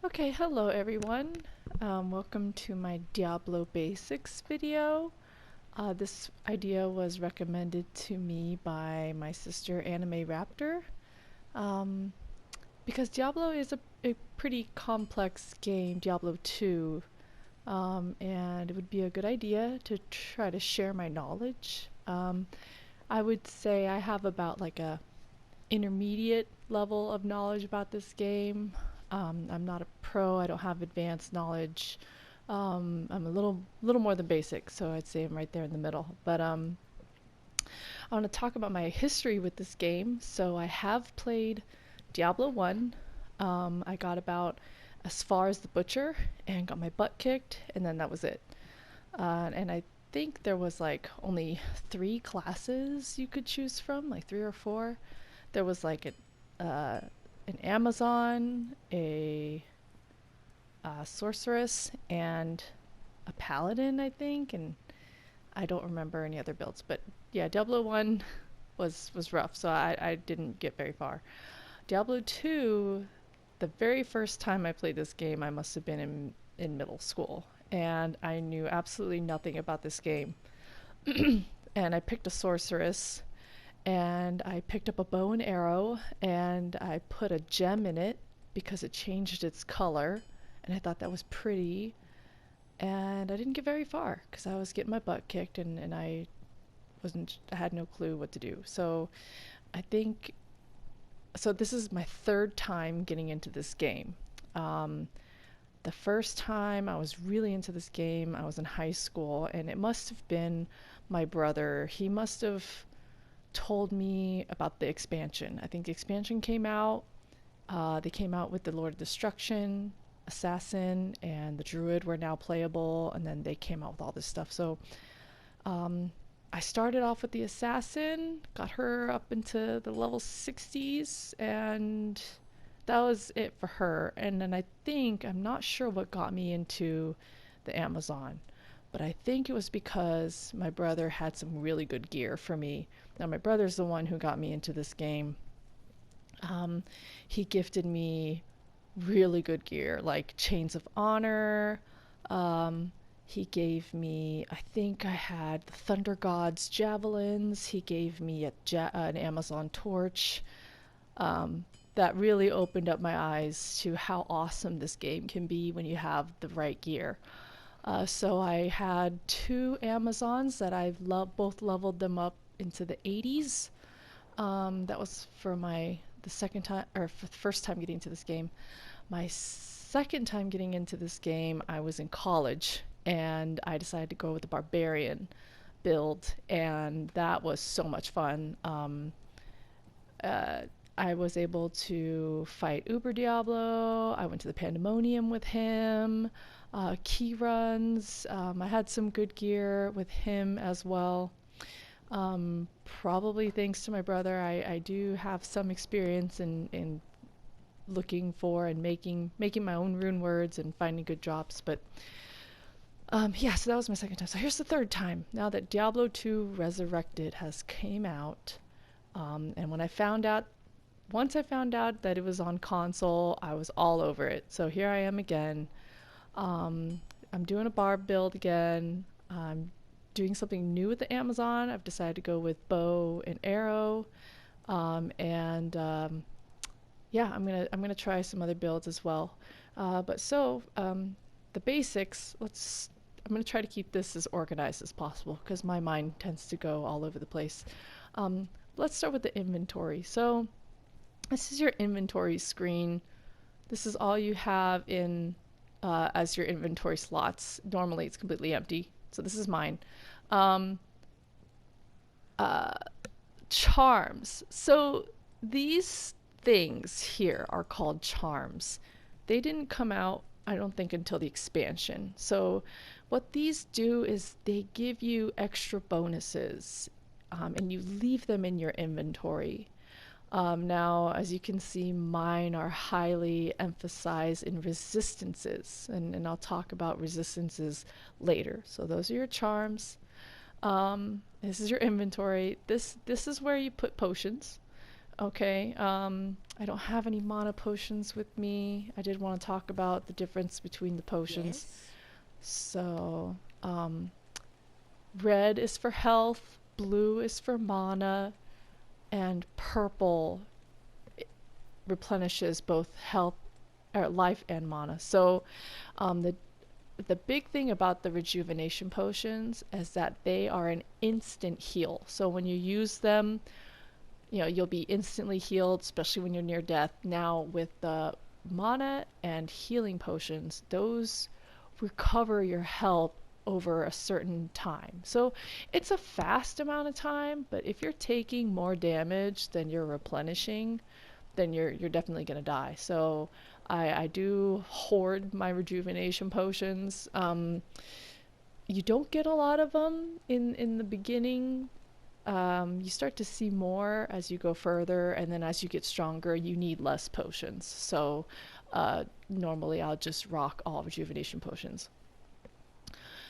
Okay, hello everyone. Welcome to my Diablo Basics video. This idea was recommended to me by my sister Anime Raptor um, because Diablo is a pretty complex game, Diablo 2, and it would be a good idea to try to share my knowledge. I would say I have about like a intermediate level of knowledge about this game. I'm not a pro. I don't have advanced knowledge. I'm a little more than basic, so I'd say I'm right there in the middle. But I want to talk about my history with this game. So I have played Diablo 1. I got about as far as the Butcher and got my butt kicked, and then that was it. And I think there was like only 3 classes you could choose from, like 3 or 4. There was like an Amazon, a sorceress, and a paladin, I think, and I don't remember any other builds. But yeah, Diablo 1 was rough, so I didn't get very far. Diablo 2, the very first time I played this game, I must have been in middle school, and I knew absolutely nothing about this game. And I picked a sorceress, and I picked up a bow and arrow, and I put a gem in it because it changed its color, and I thought that was pretty. And I didn't get very far because I was getting my butt kicked, and I had no clue what to do. So I think, so this is my third time getting into this game. Um, the first time I was really into this game, I was in high school, and it must have been my brother. He must have told me about the expansion. I think the expansion came out. They came out with the Lord of Destruction, Assassin, and the Druid were now playable, and then they came out with all this stuff. So um, I started off with the Assassin, got her up into the level 60s, and that was it for her. And then I'm not sure what got me into the Amazon, but I think it was because my brother had some really good gear for me. Now, my brother's the one who got me into this game. Um, he gifted me really good gear, like Chains of Honor. Um, he gave me, I think I had the Thunder God's javelins. He gave me an Amazon torch. Um, that really opened up my eyes to how awesome this game can be when you have the right gear. So I had 2 Amazons that both leveled them up into the 80s. That was for the second time, or for the first time getting into this game. My second time getting into this game, I was in college, and I decided to go with the barbarian build, and that was so much fun. Uh, I was able to fight Uber Diablo. I went to the Pandemonium with him. Key runs. I had some good gear with him as well. Probably thanks to my brother, I do have some experience in looking for and making my own rune words and finding good drops. But yeah, so that was my second time. So here's the third time. Now that Diablo 2 Resurrected has came out, and once I found out that it was on console, I was all over it. So here I am again. Um, I'm doing a barb build again. I'm doing something new with the Amazon. I've decided to go with bow and arrow, and yeah, I'm gonna try some other builds as well. The basics. I'm gonna try to keep this as organized as possible because my mind tends to go all over the place. Um, let's start with the inventory. So this is your inventory screen. This is all you have in as your inventory slots. Normally it's completely empty. So this is mine. Um, uh, Charms. So these things here are called charms. They didn't come out, I don't think, until the expansion. So what these do is they give you extra bonuses, and you leave them in your inventory. Now, as you can see, mine are highly emphasized in resistances, and I'll talk about resistances later. So those are your charms. This is your inventory. This is where you put potions. Okay, I don't have any mana potions with me. I did want to talk about the difference between the potions. Yes. So, red is for health, blue is for mana, and purple replenishes both health or life and mana. So, the big thing about the rejuvenation potions is that they are an instant heal. So when you use them, you'll be instantly healed, especially when you're near death. Now with the mana and healing potions, those recover your health over a certain time. So it's a fast amount of time, but if you're taking more damage than you're replenishing, then you're definitely gonna die. So I do hoard my rejuvenation potions. You don't get a lot of them in the beginning. You start to see more as you go further, and then as you get stronger, you need less potions. So normally I'll just rock all rejuvenation potions.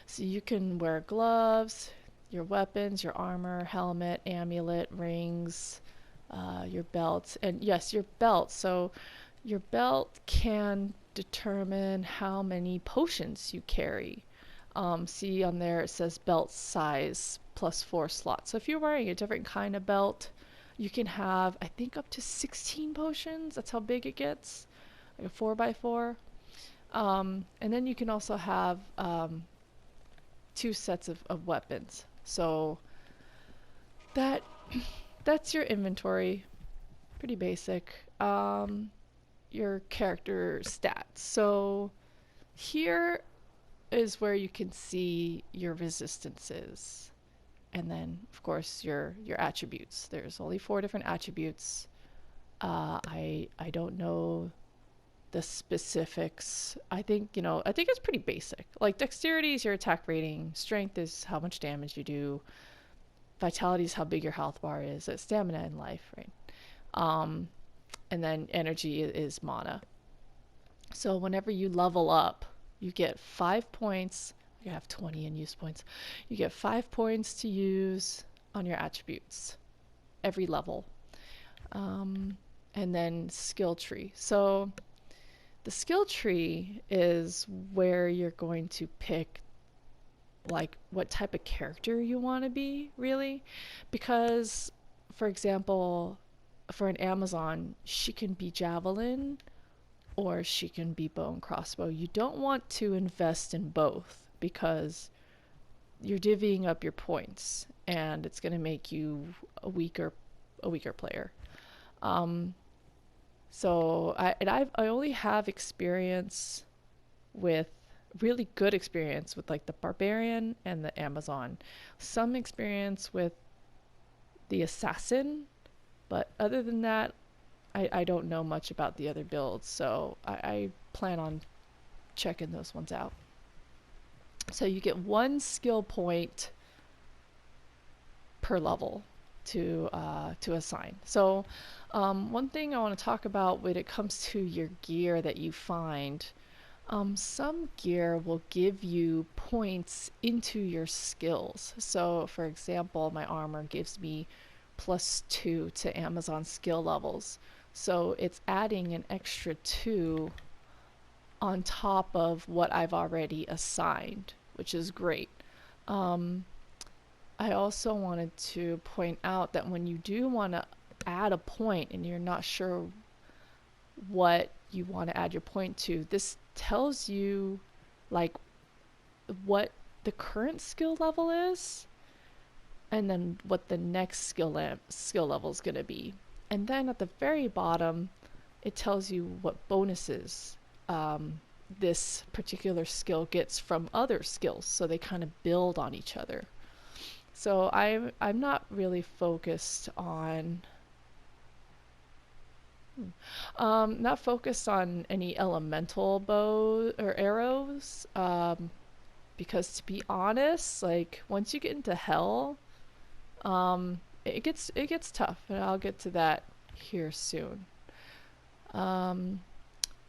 So you can wear gloves, your weapons, your armor, helmet, amulet, rings, your belt, and yes, your belt. So your belt can determine how many potions you carry. See on there it says belt size plus 4 slots. So if you're wearing a different kind of belt, you can have, I think, up to 16 potions. That's how big it gets, like a 4x4. And then you can also have 2 sets of weapons. So that that's your inventory. Pretty basic. Your character stats. So here is where you can see your resistances, and then of course your attributes. There's only 4 different attributes. I don't know the specifics. I think it's pretty basic. Like dexterity is your attack rating, strength is how much damage you do, vitality is how big your health bar is, stamina and life, right? Um, and then energy is mana. So whenever you level up, you get 5 points. You have 20 in use points. You get 5 points to use on your attributes every level. Um, and then skill tree. So the skill tree is where you're going to pick like what type of character you want to be, really. Because, for example, for an Amazon, she can be javelin or she can be bow and crossbow. You don't want to invest in both because you're divvying up your points and it's going to make you a weaker player. Um, I only have experience with really good experience with like the barbarian and the Amazon. Some experience with the assassin, but other than that, I don't know much about the other builds, so I plan on checking those ones out. So you get 1 skill point per level to assign. So one thing I want to talk about when it comes to your gear that you find, some gear will give you points into your skills. So for example, my armor gives me +2 to Amazon skill levels. So it's adding an extra 2 on top of what I've already assigned, which is great. Um, I also wanted to point out that when you do want to add a point and you're not sure what you want to add your point to, this tells you like what the current skill level is and then what the next skill level is going to be. And then at the very bottom, it tells you what bonuses this particular skill gets from other skills. So they kind of build on each other. So I'm not really focused on not focused on any elemental bow or arrows. Because to be honest, like once you get into hell, it gets tough, and I'll get to that here soon. Um,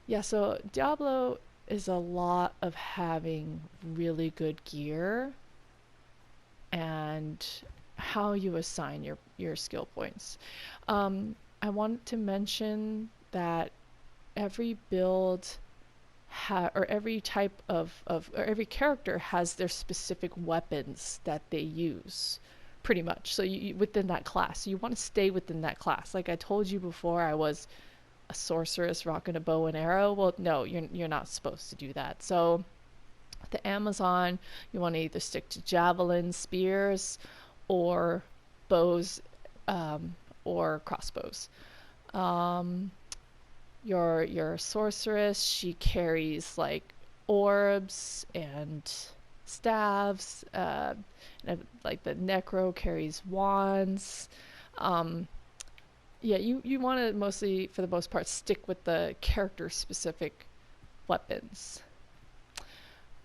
yeah, so Diablo is a lot of having really good gear and how you assign your skill points. I wanted to mention that every build or every type or every character has their specific weapons that they use, pretty much. So within that class, so you want to stay within that class. Like I told you before, I was a sorceress rocking a bow and arrow. Well, no, you're not supposed to do that. So the Amazon, you want to either stick to javelins, spears, or bows, or crossbows. Um, your sorceress, she carries like orbs and staves. And, like the necro carries wands. Um, yeah, you want to mostly, for the most part, stick with the character specific weapons.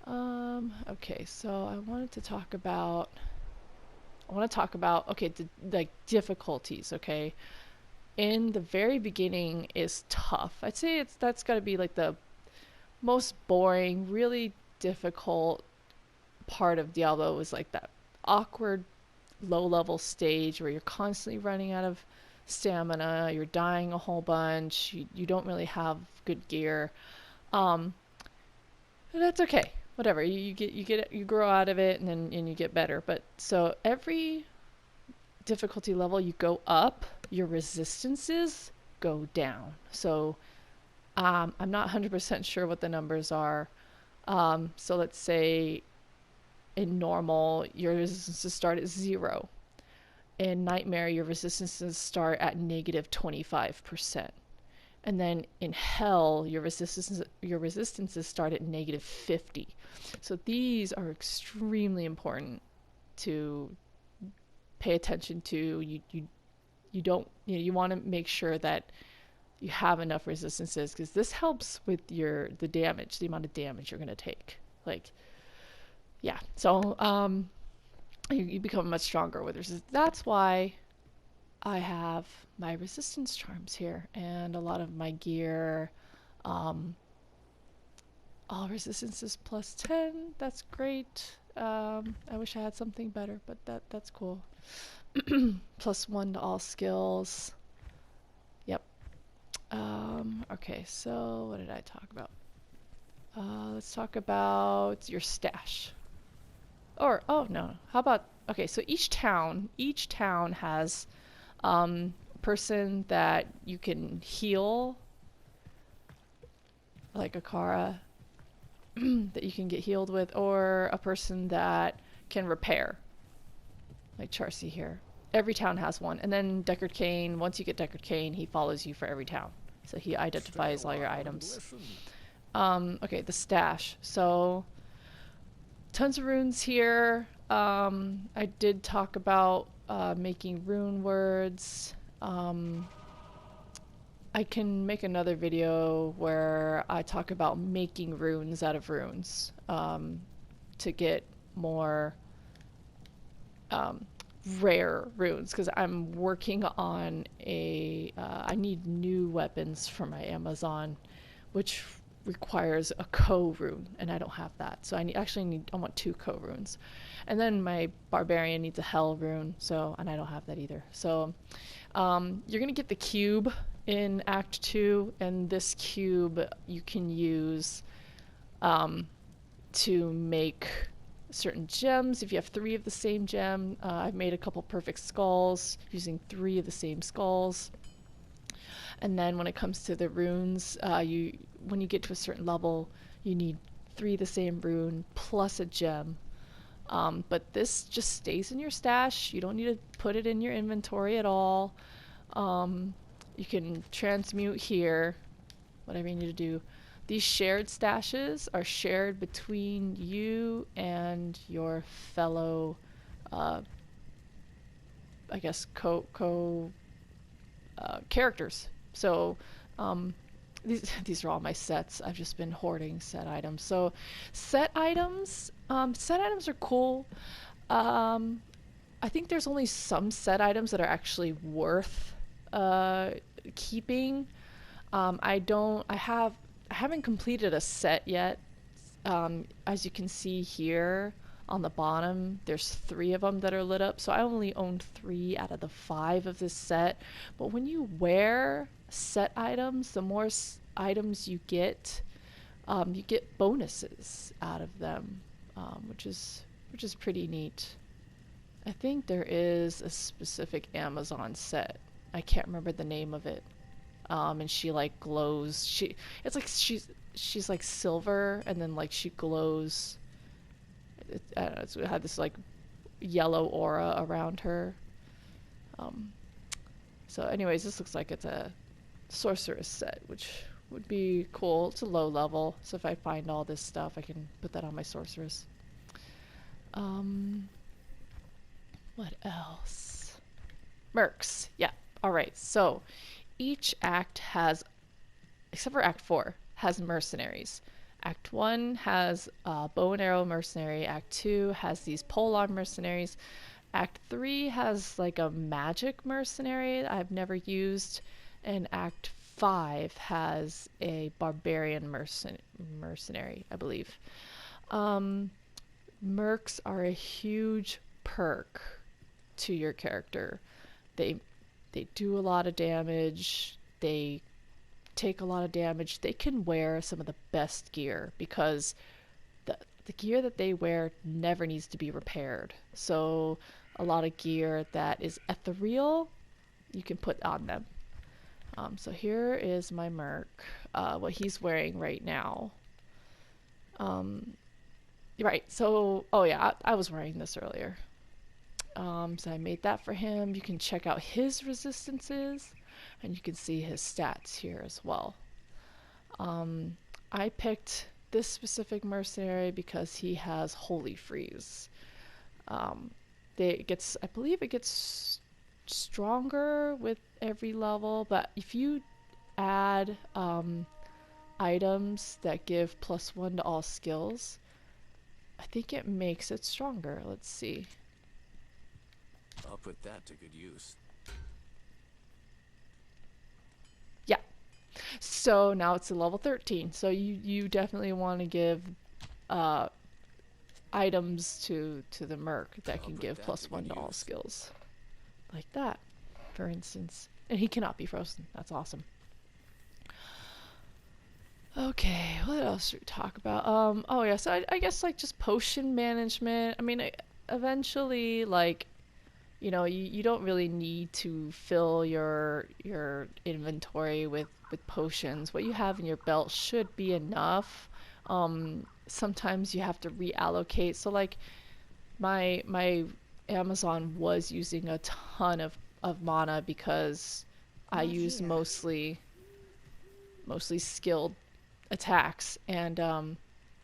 Okay, so I want to talk about okay, like difficulties. Okay, in the very beginning is tough. I'd say that's got to be like the most boring, really difficult part of Diablo, was like that awkward low level stage where you're constantly running out of stamina, you're dying a whole bunch, you don't really have good gear. Um, that's okay. Whatever. You grow out of it, and then you get better. But so every difficulty level you go up, your resistances go down. So I'm not 100% sure what the numbers are. So let's say in normal, your resistances start at 0. In Nightmare, your resistances start at negative 25%. And then in Hell, your resistances start at negative 50. So these are extremely important to pay attention to. You don't you want to make sure that you have enough resistances, because this helps with the damage, the amount of damage you're going to take. Like, yeah. So you become much stronger with resistance. That's why I have my resistance charms here, and a lot of my gear. Um, all resistances plus 10. That's great. I wish I had something better, but that's cool. Plus 1 to all skills. Yep. Okay, so what did I talk about? Let's talk about your stash. Or, oh no, how about, okay, so each town has a person that you can heal, like a Kara, that you can get healed with, or a person that can repair, like Charcy here. Every town has one. And then Deckard Cain, once you get Deckard Cain, he follows you for every town. So he identifies all your items. Okay, the stash. So, tons of runes here. I did talk about making rune words. I can make another video where I talk about making runes out of runes, to get more rare runes, because I'm working on I need new weapons for my Amazon, which requires a Ko rune, and I don't have that. So I want 2 Ko runes. And then my barbarian needs a Hell rune, and I don't have that either. So you're gonna get the cube in Act 2, and this cube you can use to make certain gems. If you have 3 of the same gem, I've made a couple perfect skulls using 3 of the same skulls. And then when it comes to the runes, when you get to a certain level, you need 3 of the same rune plus a gem. But this just stays in your stash. You don't need to put it in your inventory at all. You can transmute here, whatever you need to do. These shared stashes are shared between you and your fellow, I guess, characters. So these are all my sets. I've just been hoarding set items. So set items are cool. I think there's only some set items that are actually worth keeping. I haven't completed a set yet. As you can see here on the bottom, there's 3 of them that are lit up. So I only owned 3 out of the 5 of this set. But when you wear set items, the more items you get bonuses out of them, which is pretty neat. I think there is a specific Amazon set. I can't remember the name of it. And she like glows. It's like she's like silver, and then like she glows. I don't know, it had this like yellow aura around her. Um, so, anyways, this looks like it's a sorceress set, which would be cool. It's a low level, so if I find all this stuff, I can put that on my sorceress. Um, what else? Mercs. Yeah. All right. So each act has, except for Act 4, has mercenaries. Act 1 has bow and arrow mercenary. Act 2 has these pole-arm mercenaries. Act 3 has like a magic mercenary that I've never used. And Act 5 has a barbarian mercenary, I believe. Mercs are a huge perk to your character. They do a lot of damage. They take a lot of damage. They can wear some of the best gear because the gear that they wear never needs to be repaired. So a lot of gear that is ethereal, you can put on them. So here is my merc, what he's wearing right now. Right, so, oh yeah, I was wearing this earlier. So I made that for him. You can check out his resistances, and you can see his stats here as well. I picked this specific mercenary because he has Holy Freeze. I believe it gets stronger with every level, but if you add items that give +1 to all skills, I think it makes it stronger. Let's see. I'll put that to good use. Yeah. So now it's a level 13. So you definitely want to give items to the merc that can give +1 to all skills. Like that, for instance. And he cannot be frozen. That's awesome. Okay, what else should we talk about? Oh yeah, so I guess like just potion management. I mean, eventually, like, you don't really need to fill your inventory with potions. What you have in your belt should be enough. Sometimes you have to reallocate. So like my Amazon was using a ton of mana because I use mostly skilled attacks, and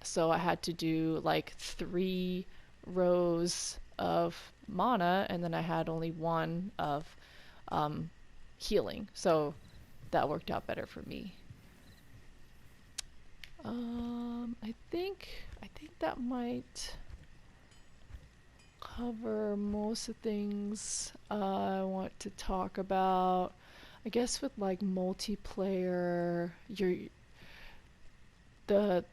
so I had to do like 3 rows of mana, and then I had only 1 of healing, so that worked out better for me. I think that might cover most of the things I want to talk about. I guess with like multiplayer, the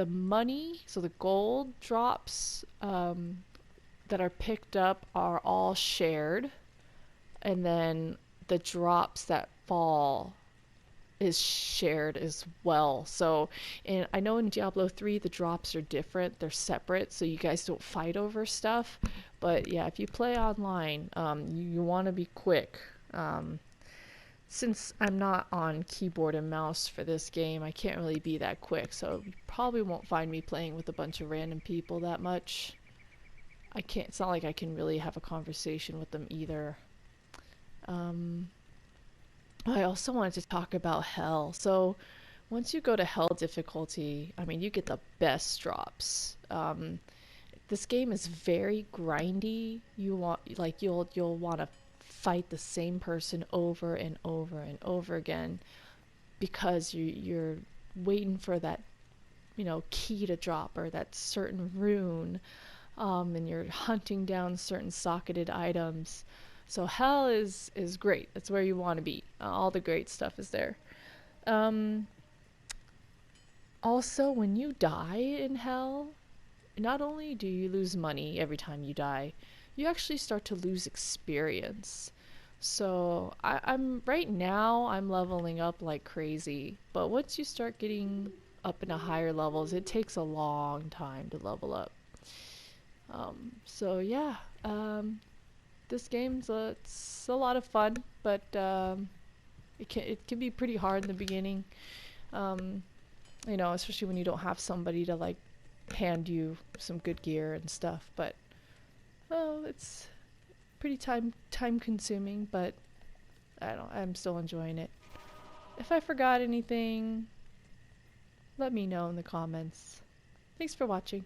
money, so the gold drops that are picked up are all shared, and then the drops that fall is shared as well. So, I know in Diablo 3 the drops are different, they're separate, so you guys don't fight over stuff. But yeah, if you play online, you want to be quick. Since I'm not on keyboard and mouse for this game, I can't really be that quick, so you probably won't find me playing with a bunch of random people that much. It's not like I can really have a conversation with them either. I also wanted to talk about Hell. So once you go to Hell difficulty, I mean, you get the best drops. This game is very grindy. You'll want to fight the same person over and over and over again because you're waiting for that, key to drop or that certain rune, and you're hunting down certain socketed items. So Hell is great. That's where you want to be. All the great stuff is there. Also, when you die in Hell, not only do you lose money every time you die, you actually start to lose experience. So I'm right now I'm leveling up like crazy, but once you start getting up into higher levels, it takes a long time to level up. So yeah, this game's it's a lot of fun, but it can be pretty hard in the beginning. Um, especially when you don't have somebody to like hand you some good gear and stuff. But oh, it's pretty time consuming, but I'm still enjoying it. If I forgot anything, let me know in the comments. Thanks for watching.